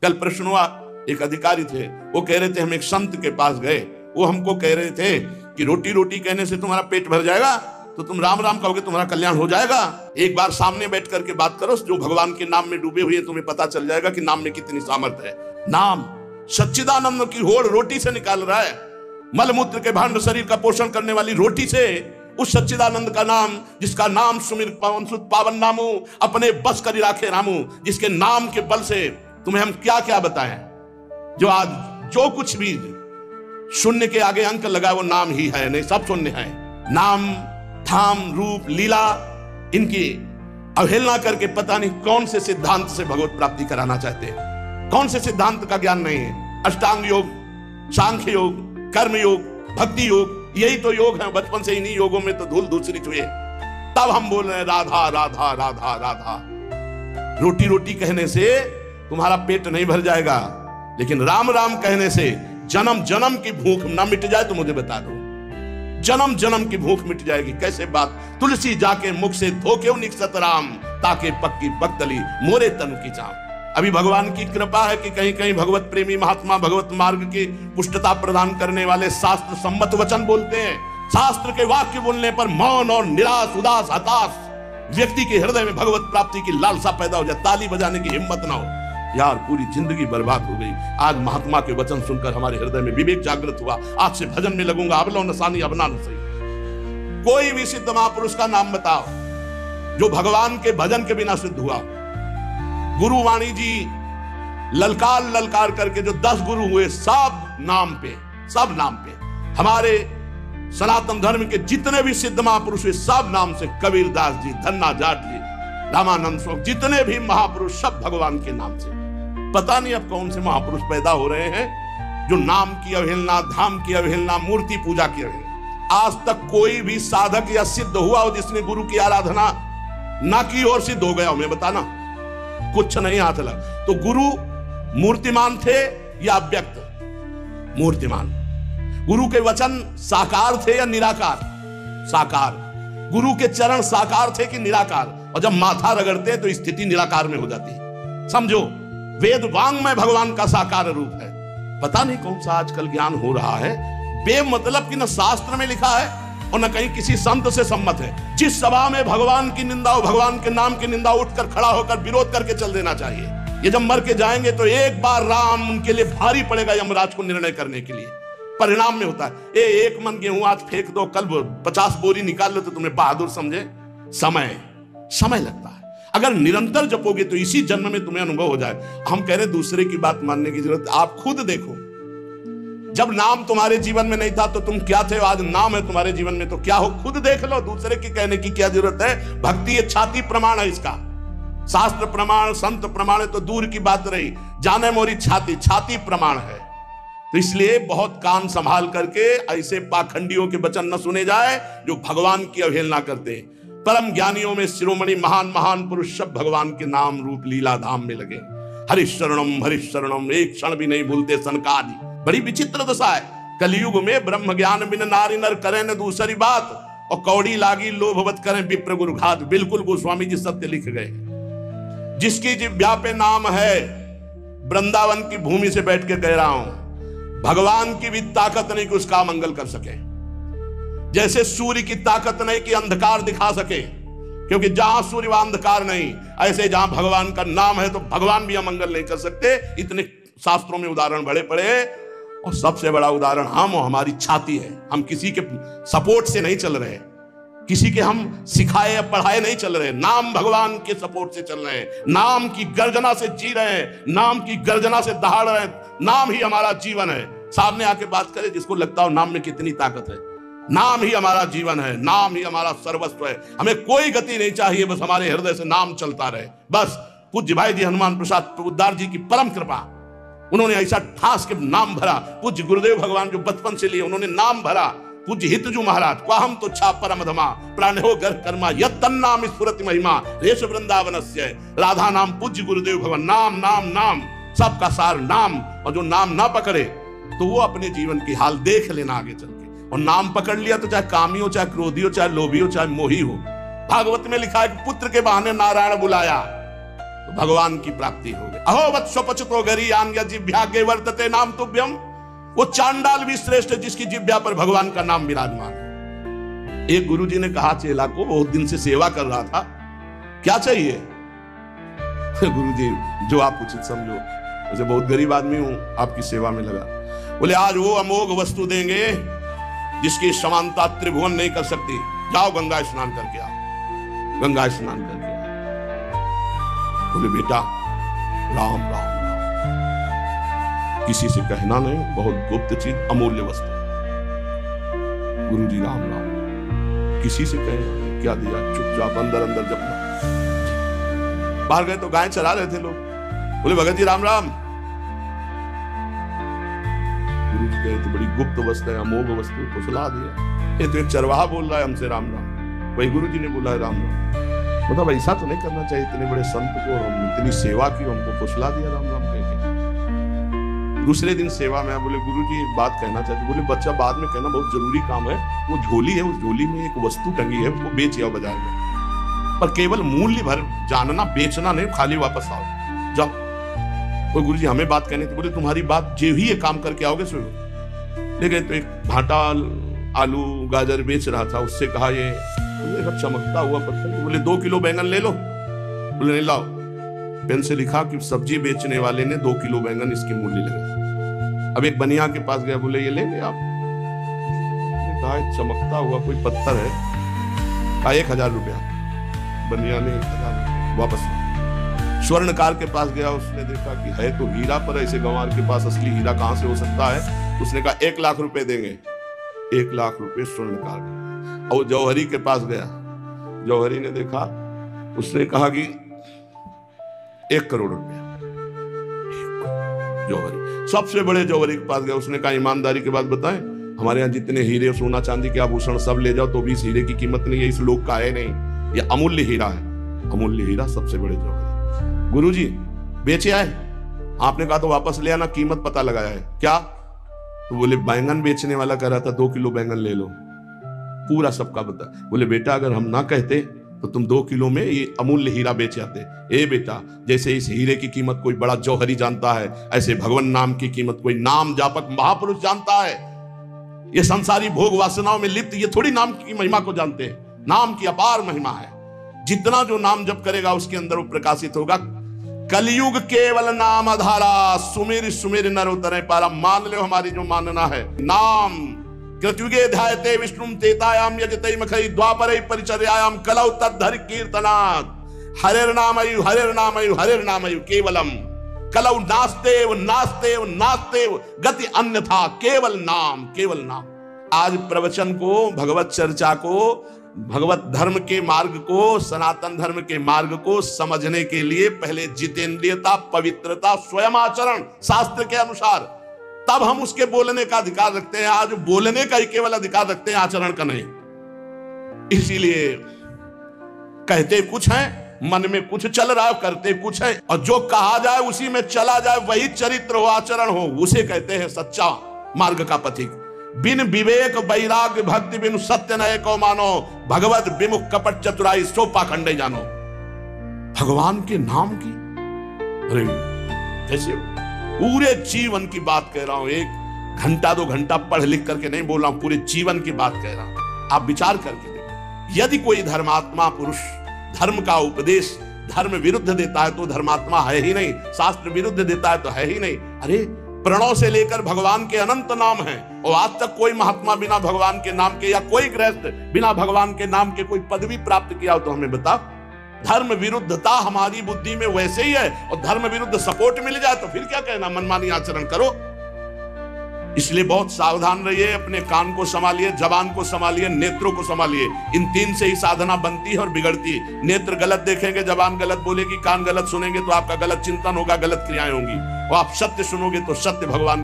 कल प्रश्न हुआ, एक अधिकारी थे, वो कह रहे थे हम एक संत के पास गए, वो हमको कह रहे थे कि रोटी रोटी कहने से तुम्हारा पेट भर जाएगा, तो तुम राम राम कहोगे तुम्हारा कल्याण हो जाएगा। एक बार सामने बैठ करके बात करो, जो भगवान के नाम में डूबे हुए तुम्हें पता चल जाएगा कि नाम में कितनी सामर्थ्य है। नाम सच्चिदानंद की होड़ रोटी से निकाल रहा है, मलमूत्र के भांड शरीर का पोषण करने वाली रोटी से। उस सच्चिदानंद का नाम, जिसका नाम सुमिर पवन सुत पावन नामू, अपने बस करी राखे रामू, जिसके नाम के बल से तुम्हें हम क्या क्या बताएं। जो आज जो कुछ भी शून्य के आगे अंक लगा वो नाम ही है, नहीं सब शून्य है। नाम धाम रूप लीला इनकी अवहेलना करके पता नहीं कौन से सिद्धांत से भगवत प्राप्ति कराना चाहते हैं, कौन से सिद्धांत का ज्ञान नहीं है। अष्टांग योग, सांख्य योग, कर्म योग, भक्ति योग, यही तो योग है। बचपन से इन्हीं योगों में तो धूल दूसरित हुए, तब हम बोल रहे हैं राधा राधा राधा राधा। रोटी रोटी कहने से तुम्हारा पेट नहीं भर जाएगा, लेकिन राम राम कहने से जन्म जन्म की भूख ना मिट जाए तो मुझे बता दो, जन्म जन्म की भूख मिट जाएगी। कैसे बात, तुलसी जाके मुख से धोके निकसत राम, ताके पक्की बगतली मोरे तन की जाम। अभी भगवान की कृपा है कि कहीं कहीं भगवत प्रेमी महात्मा भगवत मार्ग की पुष्टता प्रदान करने वाले शास्त्र सम्मत वचन बोलते हैं। शास्त्र के वाक्य बोलने पर मौन और निराश उदास हताश व्यक्ति के हृदय में भगवत प्राप्ति की लालसा पैदा हो जाए, ताली बजाने की हिम्मत ना हो। यार पूरी जिंदगी बर्बाद हो गई। आज महात्मा के वचन सुनकर हमारे हृदय में विवेक जागृत हुआ। आज से भजन में लगूंगा, अब लो नसानी अब ना नसई। कोई भी सिद्ध महापुरुष का नाम बताओ जो भगवान के भजन के बिना सिद्ध हुआ। गुरुवाणी जी ललकार ललकार करके जो 10 गुरु हुए, सब नाम पे, सब नाम पे। हमारे सनातन धर्म के जितने भी सिद्ध महापुरुष हुए सब नाम से, कबीरदास जी, धन्ना जाट जी, रामानंद स्वामी, जितने भी महापुरुष सब भगवान के नाम से। पता नहीं अब कौन से महापुरुष पैदा हो रहे हैं जो नाम की अवहेलना, धाम की अवहेलना, मूर्ति पूजा की अवहेलना। आज तक कोई भी साधक या सिद्ध हुआ हो जिसने गुरु की आराधना ना की और सिद्ध हो गया हो, मैं बताना कुछ नहीं हाथ लगा। तो गुरु मूर्तिमान थे या अव्यक्त? मूर्तिमान। गुरु के वचन साकार थे या निराकार? साकार। गुरु के चरण साकार थे कि निराकार? और जब माथा रगड़ते तो स्थिति निराकार में हो जाती है। समझो, वेद वांग में भगवान का साकार रूप है। पता नहीं कौन सा आजकल ज्ञान हो रहा है, बेमतलब कि न शास्त्र में लिखा है और न कहीं किसी संत से सम्मत है। जिस सभा में भगवान की निंदा हो, भगवान के नाम की निंदा, उठकर खड़ा होकर विरोध करके चल देना चाहिए। ये जब मर के जाएंगे तो एक बार राम उनके लिए भारी पड़ेगा यमराज को निर्णय करने के लिए। परिणाम में होता है एक मन गेहूं आज फेंक दो, कल 50 बोरी निकाल लो तो तुम्हें बहादुर समझे। समय लगता है। अगर निरंतर जपोगे तो इसी जन्म में तुम्हें अनुभव हो जाए। हम कह रहे दूसरे की बात मानने की जरूरत, आप खुद देखो। जब नाम तुम्हारे जीवन में नहीं था तो तुम क्या थे, आज नाम है तुम्हारे जीवन में तो क्या हो, खुद देख लो। दूसरे की कहने की क्या जरूरत है। भक्ति ये छाती प्रमाण है इसका। शास्त्र प्रमाण, संत प्रमाण है तो दूर की बात रही, जाने मोरी छाती, छाती प्रमाण है। तो इसलिए बहुत कान संभाल करके ऐसे पाखंडियों के वचन न सुने जाए जो भगवान की अवहेलना करते हैं। परम ज्ञानियों में शिरोमणि महान महान पुरुष सब भगवान के नाम रूप लीला धाम में लगे। हरिशरणम, एक क्षण भी नहीं भूलते सनकादि। बड़ी विचित्र दशा है कलयुग में। ब्रह्म ज्ञान बिन नारी नर करें न दूसरी बात, और कौड़ी लागी लोभवत करें विप्र गुरु घात। बिल्कुल गोस्वामी जी सत्य लिख गए। जिसकी जिह्वा पे नाम है, वृंदावन की भूमि से बैठ के कह रहा हूं, भगवान की भी ताकत नहीं कि उसका मंगल कर सके। जैसे सूर्य की ताकत नहीं कि अंधकार दिखा सके, क्योंकि जहां सूर्य वहां अंधकार नहीं, ऐसे जहां भगवान का नाम है तो भगवान भी अमंगल नहीं कर सकते। इतने शास्त्रों में उदाहरण बड़े पड़े, और सबसे बड़ा उदाहरण हम और हमारी छाती है। हम किसी के सपोर्ट से नहीं चल रहे, किसी के हम सिखाए या पढ़ाए नहीं चल रहे, नाम भगवान के सपोर्ट से चल रहे हैं। नाम की गर्जना से जी रहे हैं, नाम की गर्जना से दहाड़ रहे हैं। नाम ही हमारा जीवन है। सामने आके बात करे जिसको लगता हो नाम में कितनी ताकत है। नाम ही हमारा जीवन है, नाम ही हमारा सर्वस्व है। हमें कोई गति नहीं चाहिए, बस हमारे हृदय से नाम चलता रहे। बस पूज्य भाई जी हनुमान प्रसाद पोद्दार जी की परम कृपा, उन्होंने ऐसा ठास के नाम भरा। पूज्य गुरुदेव भगवान जो बचपन से लिए उन्होंने नाम भरा। पूज्य हितजू महाराज क्वाहम तो छा परम धमा प्राणो गर्भ कर्मा यत तन्नाम स्फुरति महिमा रेश वृंदावनस्य। राधा नाम पूज्य गुरुदेव भगवान, नाम नाम नाम, सबका सार नाम। और जो नाम ना पकड़े तो वो अपने जीवन की हाल देख लेना आगे चल के। और नाम पकड़ लिया तो चाहे कामी हो, चाहे क्रोधी हो, चाहे लोभी हो, चाहे मोही हो। भागवत में लिखा है कि पुत्र के बहाने नारायण बुलाया तो भगवान की प्राप्ति हो गई। अहो वत्सोपचतो गरीयान जिह्वाग्रे वर्तते नाम तुभ्यम। वो चांडाल भी श्रेष्ठ है जिसकी जिह्वा पर भगवान का नाम विराजमान है। एक गुरुजी ने कहा चेला को, बहुत दिन से सेवा कर रहा था, क्या चाहिए? गुरुजी जो आप उचित समझो, वैसे बहुत गरीब आदमी हूं, आपकी सेवा में लगा। बोले आज वो अमोघ वस्तु देंगे जिसकी समानता त्रिभुवन नहीं कर सकती। जाओ गंगा स्नान करके आओ। गंगा स्नान करके आओ। बोले बेटा राम राम राम, किसी से कहना नहीं, बहुत गुप्त चीज, अमूल्य वस्तु। गुरुजी राम राम, किसी से कहना नहीं, क्या दिया? चुपचाप अंदर अंदर जपना। बाहर गए तो गाय चरा रहे थे लोग। बोले भगत जी राम राम। गुरुजी कहे तो बड़ी गुप्त वस्तु है, अमोघ वस्तु, फुसला दिया। ये तो एक चरवाहा बोल रहा है हमसे राम राम। वही गुरुजी ने बोला है राम राम। मतलब ऐसा तो नहीं करना चाहिए, इतने बड़े संत को हम इतनी सेवा की, हमको फुसला दिया राम राम कह के। दूसरे दिन सेवा में बोले गुरुजी एक बात कहना चाहते। बोले बच्चा बाद में कहना, बहुत जरूरी काम है। वो झोली है, उस झोली में एक वस्तु टंगी है, उसको बेच आओ बाजार में, पर केवल मूल्य भर जानना, बेचना नहीं, खाली वापस आओ जाओ। वो गुरुजी हमें बात कहनी थी। बोले तुम्हारी बात जो ही ये काम करके आओगे सो। ले गए तो एक भाटा आलू गाजर बेच रहा था, उससे कहा ये चमकता हुआ पत्थर। बोले 2 किलो बैंगन ले लो। बोले नहीं लाओ। पेन से लिखा कि सब्जी बेचने वाले ने 2 किलो बैंगन इसकी मूल्य लगा। अब एक बनिया के पास गया, बोले ये ले आप। कहा चमकता हुआ कोई पत्थर है। कहा 1000 रुपया। बनिया ने 1000 वापस। स्वर्णकार के पास गया, उसने देखा कि है तो हीरा, पर ऐसे गंवार के पास असली हीरा कहां से हो सकता है। उसने कहा 1 लाख रुपए देंगे। 1 लाख रुपए स्वर्णकार। और जौहरी के पास गया, जौहरी ने देखा, उसने कहा कि 1 करोड़ रुपया। जौहरी सबसे बड़े जौहरी के पास गया, उसने कहा ईमानदारी के बात बताएं, हमारे यहाँ जितने हीरे सोना चांदी के आभूषण सब ले जाओ तो भी इस हीरे की कीमत नहीं है, इस लोक का है नहीं, ये अमूल्य हीरा है। अमूल्य हीरा सबसे बड़े जौहरी। गुरुजी बेचे आए। आपने कहा तो वापस ले आना, कीमत पता लगाया है। क्या? तो बोले बैंगन बेचने वाला कह रहा था 2 किलो बैंगन ले लो। पूरा सबका बता। बोले बेटा अगर हम ना कहते तो तुम 2 किलो में ये अमूल्य हीरा बेच आते। ए बेटा, जैसे इस हीरे की कीमत कोई बड़ा जौहरी जानता है, ऐसे भगवान नाम की कीमत कोई नाम जापक महापुरुष जानता है। ये संसारी भोग वासनाओं में लिप्त ये थोड़ी नाम की महिमा को जानते हैं। नाम की अपार महिमा है। जितना जो नाम जप करेगा उसके अंदर वो प्रकाशित होगा। कलयुग केवल नाम आधारा, सुमेर सुमेर नर उतरे पारा। मान लो हमारी जो मानना है, नाम कृतयुगे ध्यायते विष्णुम तेतायाम यजते मखई द्वापरे परिचर्यायाम कलौ तद्धरि कीर्तनात्। हरेर नामयु हरेर नामयु हरेर नामयु केवलम कलौ नास्तेव नास्तेव नास्तेव गति अन्यथा केवल नाम केवल नाम। आज प्रवचन को, भगवत चर्चा को, भगवत धर्म के मार्ग को, सनातन धर्म के मार्ग को समझने के लिए पहले जितेंद्रियता, पवित्रता, स्वयं आचरण शास्त्र के अनुसार, तब हम उसके बोलने का अधिकार रखते हैं। आज बोलने का ही केवल अधिकार रखते हैं, आचरण का नहीं। इसीलिए कहते कुछ हैं, मन में कुछ चल रहा है, करते कुछ है, और जो कहा जाए उसी में चला जाए, वही चरित्र हो, आचरण हो, उसे कहते हैं सच्चा मार्ग का पथिक। बिन विवेक वैराग्य भक्ति बिन सत्य नए को मानो, भगवत विमुख कपट चतुराई सो पाखंडे जानो। भगवान के नाम की, अरे कैसे पूरे जीवन की बात कह रहा हूं, 1 घंटा 2 घंटा पढ़ लिख करके नहीं बोल रहा हूं, पूरे जीवन की बात कह रहा हूं। आप विचार करके देखो, यदि कोई धर्मात्मा पुरुष धर्म का उपदेश धर्म विरुद्ध देता है तो धर्मात्मा है ही नहीं, शास्त्र विरुद्ध देता है तो है ही नहीं। अरे प्रणव से लेकर भगवान के अनंत नाम हैं, और आज तक कोई महात्मा बिना भगवान के नाम के, या कोई गृहस्थ बिना भगवान के नाम के कोई पदवी प्राप्त किया हो तो हमें बता। धर्म विरुद्धता हमारी बुद्धि में वैसे ही है, और धर्म विरुद्ध सपोर्ट मिल जाए तो फिर क्या कहना, मनमानी आचरण करो। इसलिए बहुत सावधान रहिए, अपने कान को संभालिए, जबान को संभालिए, नेत्रों को संभालिए। इन 3 से ही साधना बनती है और बिगड़ती है। नेत्र गलत देखेंगे, जबान गलत बोलेगी, कान गलत सुनेंगे तो आपका गलत चिंतन होगा, गलत क्रियाएं होंगी। और आप सत्य सुनोगे तो सत्य भगवान